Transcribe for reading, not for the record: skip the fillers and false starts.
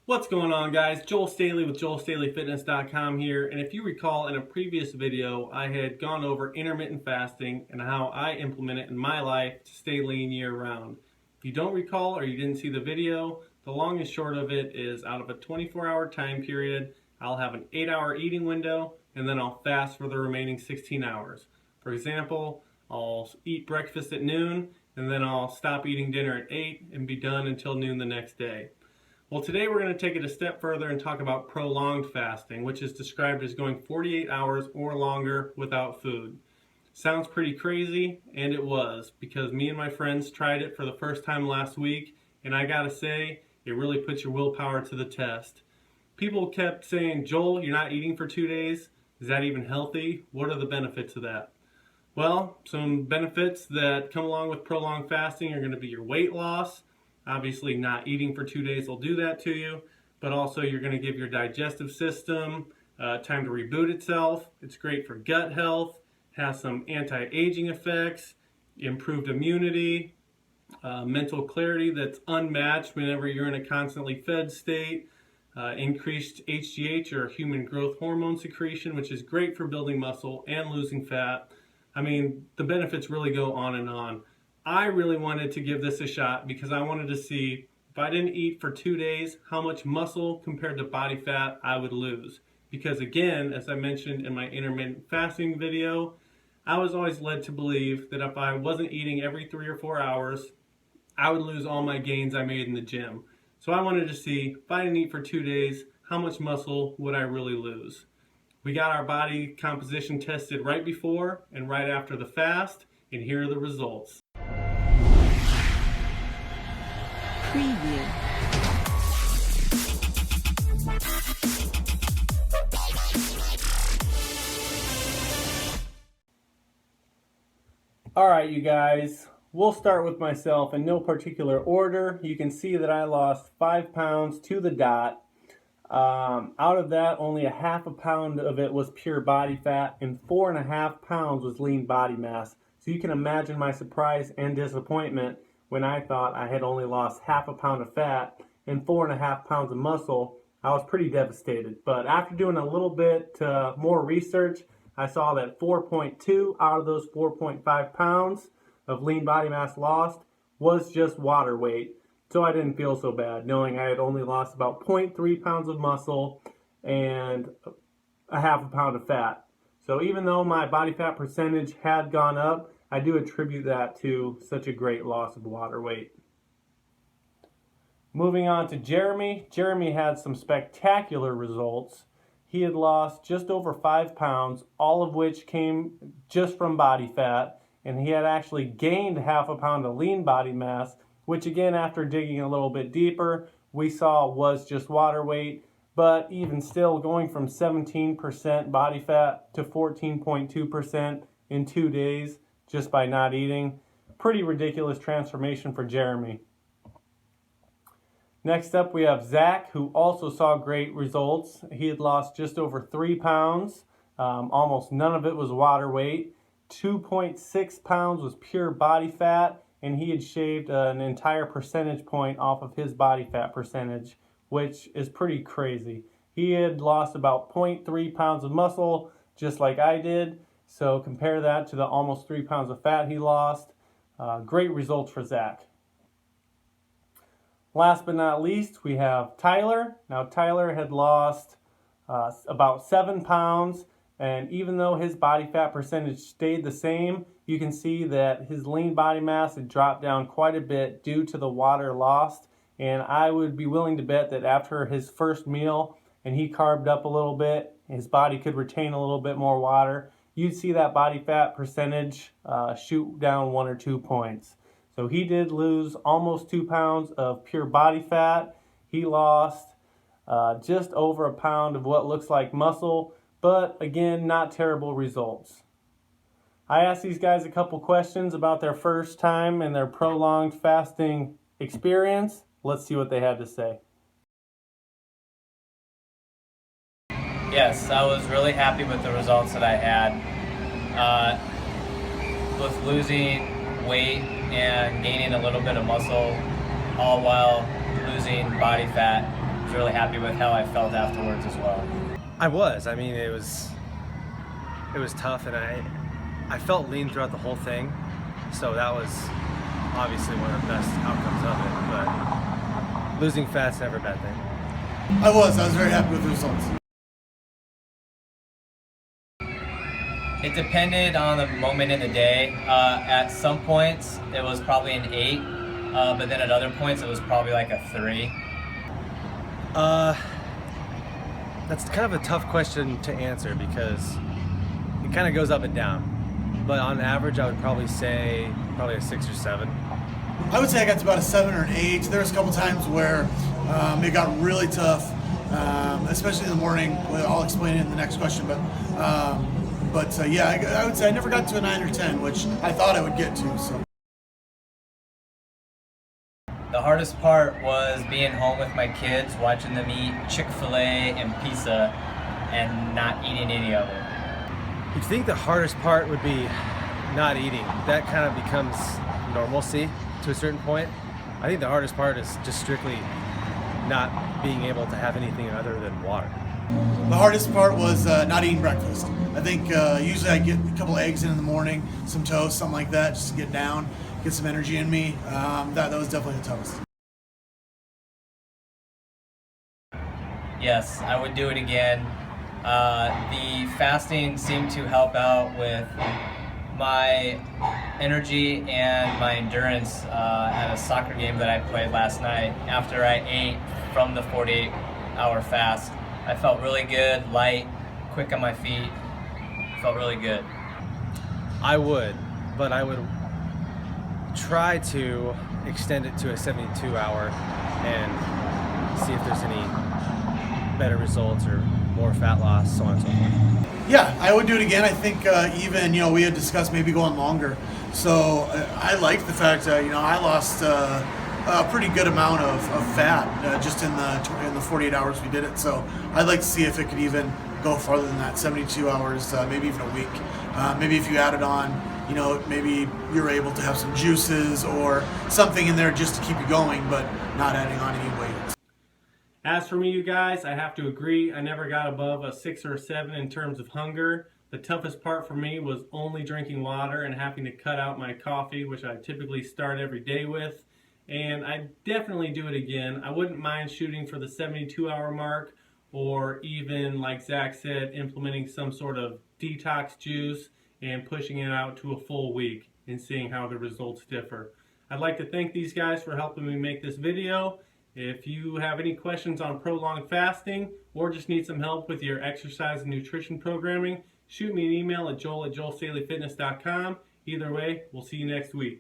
What's going on, guys? Joel Staley with JoelStaleyFitness.com here, and if you recall, in a previous video I had gone over intermittent fasting and how I implement it in my life to stay lean year-round. If you don't recall or you didn't see the video, the long and short of it is out of a 24-hour time period, I'll have an 8-hour eating window and then I'll fast for the remaining 16 hours. For example, I'll eat breakfast at noon and then I'll stop eating dinner at 8 and be done until noon the next day. Well, today we're going to take it a step further and talk about prolonged fasting, which is described as going 48 hours or longer without food. Sounds pretty crazy, and it was, because me and my friends tried it for the first time last week, and I gotta say, it really puts your willpower to the test. People kept saying, Joel, you're not eating for 2 days? Is that even healthy? What are the benefits of that? Well, some benefits that come along with prolonged fasting are going to be your weight loss. Obviously, not eating for 2 days will do that to you, but also you're going to give your digestive system time to reboot itself. It's great for gut health, has some anti-aging effects, improved immunity, mental clarity that's unmatched whenever you're in a constantly fed state, increased HGH or human growth hormone secretion, which is great for building muscle and losing fat. I mean, the benefits really go on and on. I really wanted to give this a shot because I wanted to see if I didn't eat for 2 days, how much muscle compared to body fat I would lose. Because again, as I mentioned in my intermittent fasting video, I was always led to believe that if I wasn't eating every 3 or 4 hours, I would lose all my gains I made in the gym. So I wanted to see if I didn't eat for 2 days, how much muscle would I really lose? We got our body composition tested right before and right after the fast, and here are the results. Preview. Alright, you guys, we'll start with myself in no particular order. You can see that I lost 5 pounds to the dot. Out of that, only 1/2 pound of it was pure body fat and 4.5 pounds was lean body mass. So you can imagine my surprise and disappointment when I thought I had only lost 1/2 pound of fat and 4.5 pounds of muscle. I was pretty devastated. But after doing a little bit more research, I saw that 4.2 out of those 4.5 pounds of lean body mass lost was just water weight. So I didn't feel so bad, knowing I had only lost about 0.3 pounds of muscle and 1/2 pound of fat. So even though my body fat percentage had gone up, I do attribute that to such a great loss of water weight. Moving on to Jeremy. Jeremy had some spectacular results. He had lost just over 5 pounds, all of which came just from body fat, and he had actually gained 1/2 pound of lean body mass, which again, after digging a little bit deeper, we saw was just water weight. But even still, going from 17% body fat to 14.2% in 2 days just by not eating, pretty ridiculous transformation for Jeremy. Next up, we have Zach, who also saw great results. He had lost just over 3 pounds. Almost none of it was water weight. 2.6 pounds was pure body fat, and he had shaved an entire percentage point off of his body fat percentage, which is pretty crazy. He had lost about 0.3 pounds of muscle, just like I did. So compare that to the almost 3 pounds of fat he lost. Great results for Zach. Last but not least, we have Tyler. Now Tyler had lost about 7 pounds, and even though his body fat percentage stayed the same, you can see that his lean body mass had dropped down quite a bit due to the water lost. And I would be willing to bet that after his first meal and he carved up a little bit, his body could retain a little bit more water. You'd see that body fat percentage shoot down 1 or 2 points. So he did lose almost 2 pounds of pure body fat. He lost just over 1 pound of what looks like muscle, but again, not terrible results. I asked these guys a couple questions about their first time and their prolonged fasting experience. Let's see what they had to say. Yes, I was really happy with the results that I had. With losing weight and gaining a little bit of muscle, all while losing body fat. was really happy with how I felt afterwards as well. I was. I mean, it was tough, and I felt lean throughout the whole thing, so that was obviously one of the best outcomes of it. But losing fat's never a bad thing. I was very happy with the results. It depended on the moment in the day. At some points, it was probably an 8, but then at other points, it was probably like a 3. That's kind of a tough question to answer because it kind of goes up and down. But on average, I would probably say probably a 6 or 7. I would say I got to about a 7 or an 8. There was a couple times where it got really tough, especially in the morning. I'll explain it in the next question, but yeah, I would say I never got to a 9 or 10, which I thought I would get to. So. The hardest part was being home with my kids, watching them eat Chick-fil-A and pizza and not eating any of it. You'd think the hardest part would be not eating. That kind of becomes normalcy to a certain point. I think the hardest part is just strictly not being able to have anything other than water. The hardest part was not eating breakfast. I think usually I get a couple eggs in the morning, some toast, something like that, just to get down, get some energy in me. That was definitely the toughest. Yes, I would do it again. The fasting seemed to help out with my energy and my endurance at a soccer game that I played last night. After I ate from the 48-hour fast, I felt really good, light, quick on my feet. Felt really good. I would, but I would try to extend it to a 72-hour and see if there's any better results or more fat loss, so on and so forth. Yeah, I would do it again. I think even, we had discussed maybe going longer. So I liked the fact, I lost a pretty good amount of fat just in the 48 hours we did it. So I'd like to see if it could even go farther than that, 72 hours, maybe even a week. Maybe if you added on, maybe you're able to have some juices or something in there just to keep you going, but not adding on any weight. As for me, you guys, I have to agree. I never got above a 6 or a 7 in terms of hunger. The toughest part for me was only drinking water and having to cut out my coffee, which I typically start every day with. And I definitely do it again. I wouldn't mind shooting for the 72-hour mark, or even, like Zach said, implementing some sort of detox juice and pushing it out to a full week and seeing how the results differ. I'd like to thank these guys for helping me make this video. If you have any questions on prolonged fasting or just need some help with your exercise and nutrition programming, shoot me an email at joel@joelstaleyfitness.com. Either way, we'll see you next week.